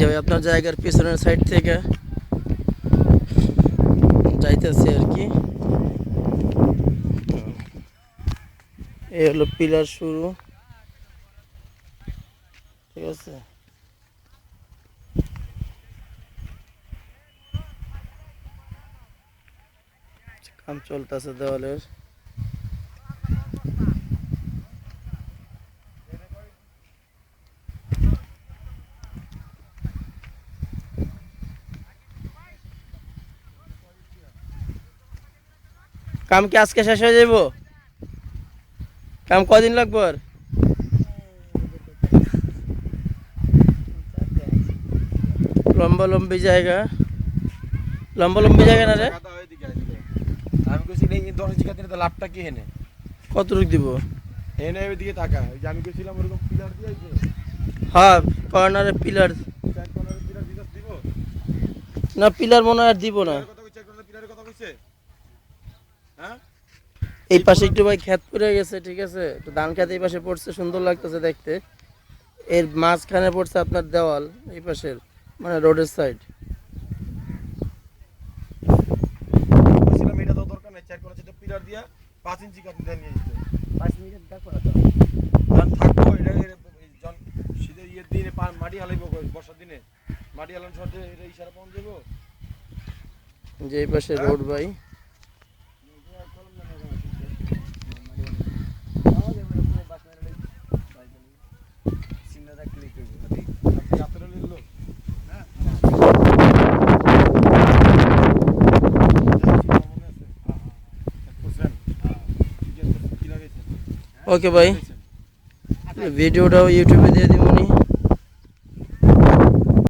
ভাই আপনার জায়গার পিছনের সাইড থেকে যাইতেছে আর কি। এই হলো পিলার শুরু, ঠিক আছে। কাম চলতেছে দেওয়ালের। কাম কি আজকে শেষ হয়ে যাবো? কাম কদিন লাগবে আর? লম্বা লম্বি জায়গা, লম্বা লম্বি জায়গা না রে। আমি কইছি এই 10 টাকা দিলে তো লাভটা কি হেনে? কতটুক দিব? হেনে ওইদিকে টাকা, ওই যে আমি কইছিলাম ওরকম পিলার দিয়ে আইছে। হ্যাঁ, কর্নারে পিলার। চার কোণার পিলার দিতে দিব? না, পিলার মনে হয় আর দিব না। কথা কইছে, চার কোণার পিলারের কথা কইছে? হ্যাঁ? এই পাশে একটু ভাই ক্ষেত পড়ে গেছে, ঠিক আছে। একটু ধান ক্ষেত এই পাশে পড়ছে, সুন্দর লাগতেছে দেখতে। এর মাঝখানে পড়ছে আপনার দেওয়াল, এই পাশের মানে রোডের সাইড। কইছিলাম এটা তো দরকার নাই, চার কোণা যেটা পিলার দিয়া 5 ইঞ্চি কাট দিয়ে নিয়ে যেতে। 5 মিনিট দেখো না তো। আর থাকবো এটা জন শীতের ইয়ের দিনে মাটি হালাইব, বর্ষার দিনে মাটি হালানোর সাথে এটা ইশারা পাওয়া যাবো। যে এই পাশে রোড ভাই। ওকে ভাই, ভিডিওটাও ইউটিউবে দিয়ে দিব নি।